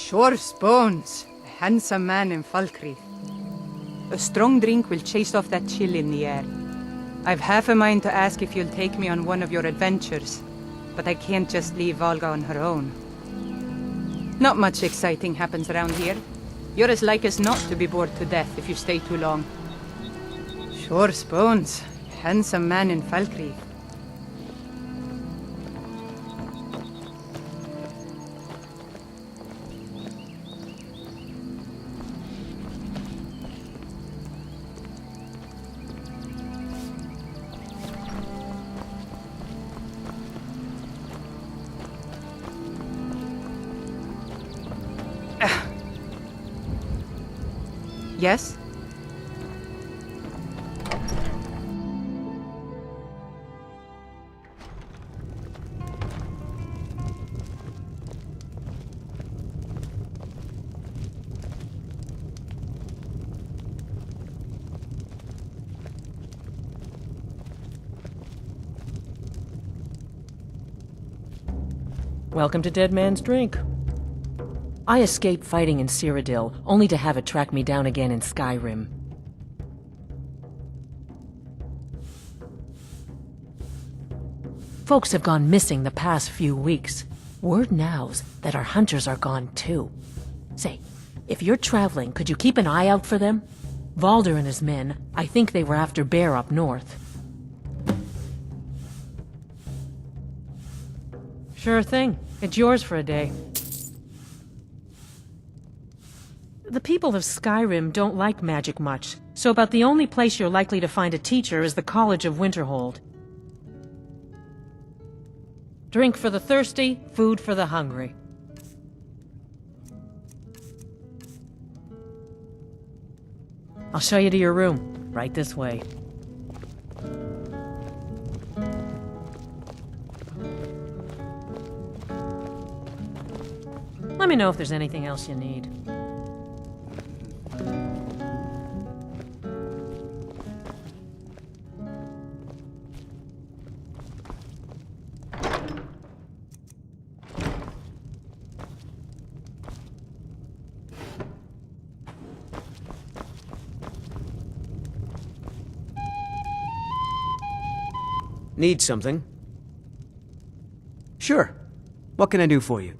Shor's bones. A handsome man in Falkreath. A strong drink will chase off that chill in the air. I've half a mind to ask if you'll take me on one of your adventures, but I can't just leave Valga on her own. Not much exciting happens around here. You're as like as not to be bored to death if you stay too long. Shor's bones. Handsome man in Falkreath. Yes? Welcome to Dead Man's Drink. I escaped fighting in Cyrodiil, only to have it track me down again in Skyrim. Folks have gone missing the past few weeks. Word now's that our hunters are gone too. Say, if you're traveling, could you keep an eye out for them? Valder and his men, I think they were after Bear up north. Sure thing. It's yours for a day. The people of Skyrim don't like magic much, so about the only place you're likely to find a teacher is the College of Winterhold. Drink for the thirsty, food for the hungry. I'll show you to your room. Right this way. Let me know if there's anything else you need. Need something? Sure. What can I do for you?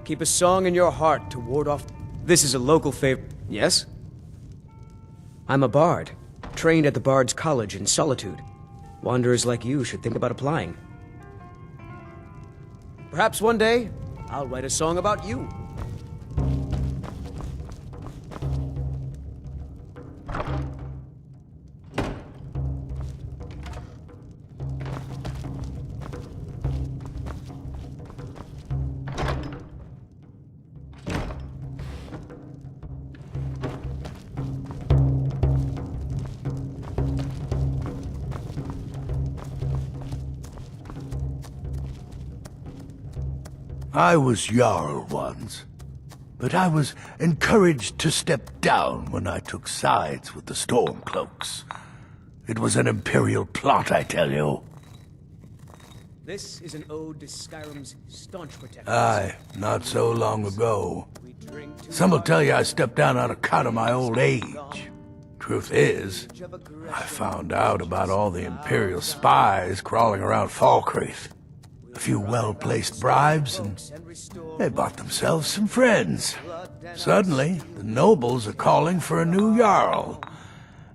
Keep a song in your heart to ward off... This is a local favor... Yes? I'm a bard, trained at the Bard's College in Solitude. Wanderers like you should think about applying. Perhaps one day, I'll write a song about you. I was Jarl once, but I was encouraged to step down when I took sides with the Stormcloaks. It was an Imperial plot, I tell you. This is an ode to Skyrim's staunch protectors. Aye, not so long ago. Some will tell you I stepped down on account of my old age. Truth is, I found out about all the Imperial spies crawling around Falkreath. A few well-placed bribes, and they bought themselves some friends. Suddenly, the nobles are calling for a new Jarl.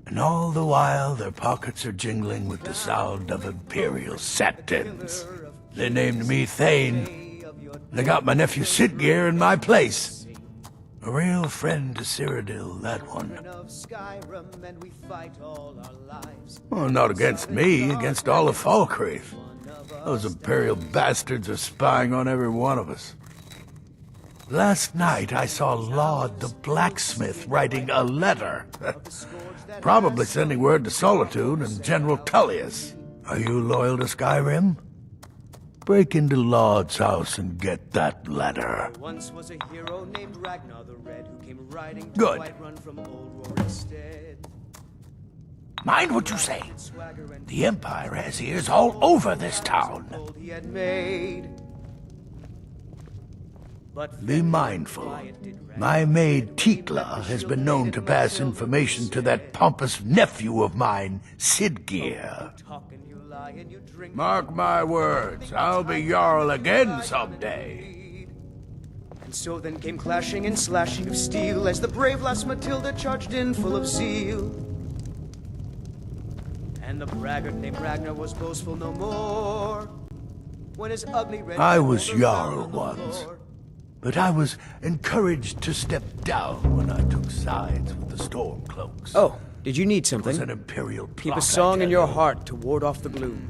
And all the while, their pockets are jingling with the sound of Imperial septons. They named me Thane. They got my nephew Sitgeir in my place. A real friend to Cyrodiil, that one. Well, not against me, against all of Falkreath. Those Imperial bastards are spying on every one of us. Last night I saw Laud the blacksmith writing a letter. Probably sending word to Solitude and General Tullius. Are you loyal to Skyrim? Break into Laud's house and get that letter. Once was a hero named Ragnar the Red who came riding to Good. Whiterun from old Rorikstead. Mind what you say. The Empire has ears all over this town. He had made Be mindful. My maid Tikla has been known to pass information to that pompous nephew of mine, Sidgeir. Mark my words, I'll be Jarl again someday. And so then came clashing and slashing of steel as the brave lass Matilda charged in full of zeal. And the braggart named Ragnar was boastful no more when his ugly red I was Jarl once, but I was encouraged to step down when I took sides with the Stormcloaks. Oh, did you need It something? was an imperial plot. Keep I a song in tell your you. heart to ward off the gloom.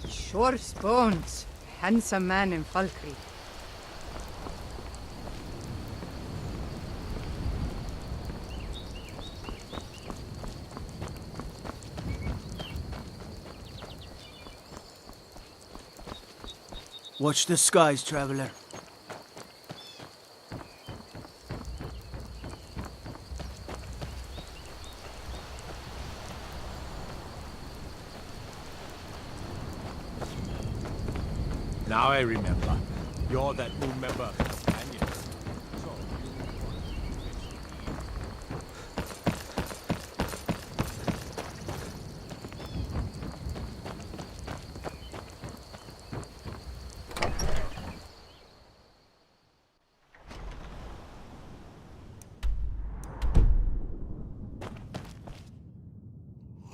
Shor's bones. Handsome man in Falkreath. Watch the skies, traveler. Now I remember. You're that new member.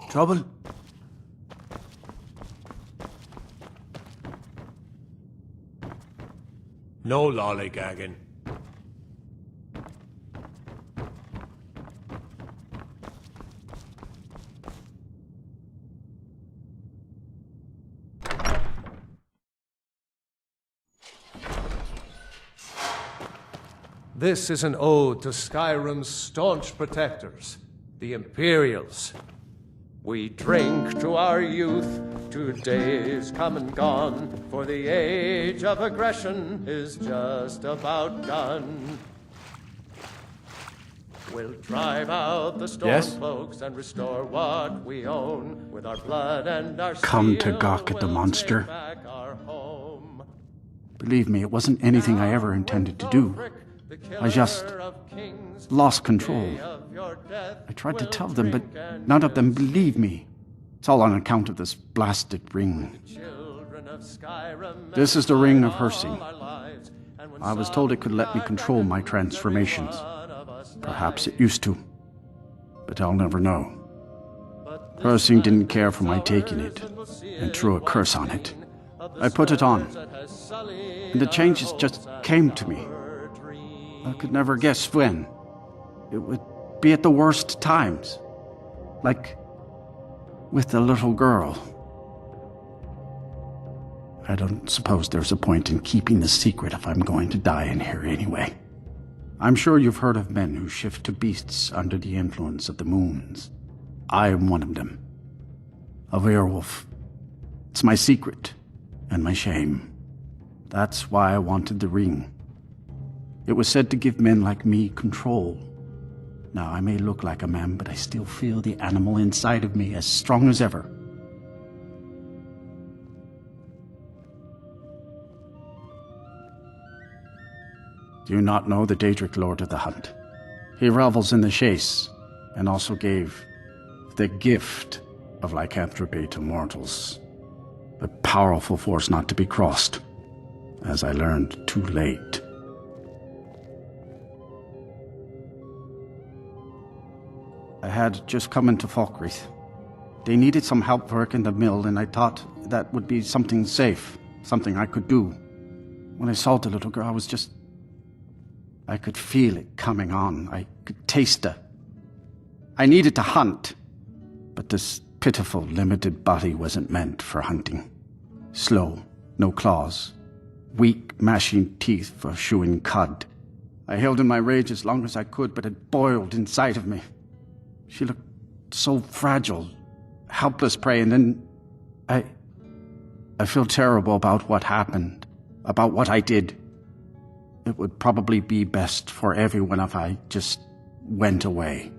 Trouble? No lollygagging. This is an ode to Skyrim's staunch protectors, the Imperials. We drink to our youth, to days come and gone, for the age of aggression is just about done. We'll drive out the Yes? Stormcloaks and restore what we own with our blood and our Come to steel. gawk at the We'll monster. take back our home. Believe me, it wasn't anything I ever intended to do. I just lost control. I tried to tell them, but none of them believed me. It's all on account of this blasted ring. This is the ring of Hersing. I was told it could let me control my transformations. Perhaps it used to, but I'll never know. Hersing didn't care for my taking it, and threw a curse on it. I put it on, and the changes just came to me. I could never guess when. It would be at the worst times. Like with the little girl. I don't suppose there's a point in keeping the secret if I'm going to die in here anyway. I'm sure you've heard of men who shift to beasts under the influence of the moons. I am one of them. A werewolf. It's my secret and my shame. That's why I wanted the ring. It was said to give men like me control. Now, I may look like a man, but I still feel the animal inside of me as strong as ever. Do you not know the Daedric Lord of the Hunt? He revels in the chase, and also gave the gift of lycanthropy to mortals. A powerful force not to be crossed, as I learned too late. I had just come into Falkreath. They needed some help working the mill, and I thought that would be something safe, something I could do. When I saw the little girl, I could feel it coming on. I could taste it. I needed to hunt, but this pitiful, limited body wasn't meant for hunting. Slow, no claws, weak, mashing teeth for chewing cud. I held in my rage as long as I could, but it boiled inside of me. She looked so fragile. helpless prey, and then I feel terrible about what happened, about what I did. It would probably be best for everyone if I just went away.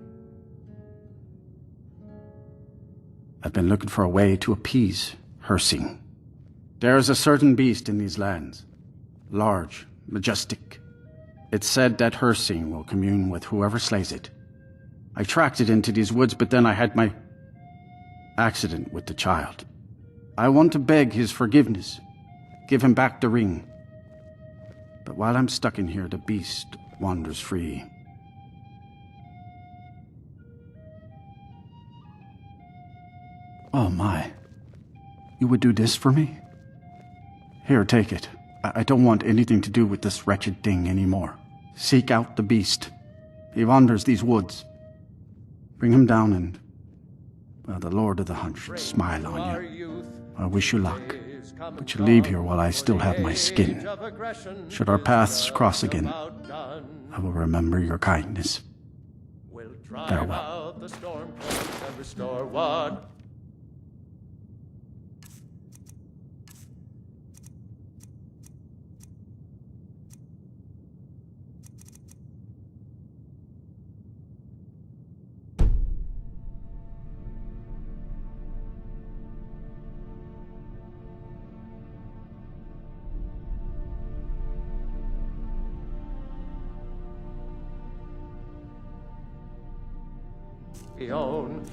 I've been looking for a way to appease Hersing. There is a certain beast in these lands, large, majestic. It's said that Hersing will commune with whoever slays it. I tracked it into these woods, but then I had my accident with the child. I want to beg his forgiveness, give him back the ring. But while I'm stuck in here, the beast wanders free. Oh my. You would do this for me? Here, take it. I don't want anything to do with this wretched thing anymore. Seek out the beast. He wanders these woods. Bring him down and, well, the Lord of the Hunt should smile on you. I wish you luck, but you leave here while I still have my skin. Should our paths cross again, I will remember your kindness. Farewell. Own.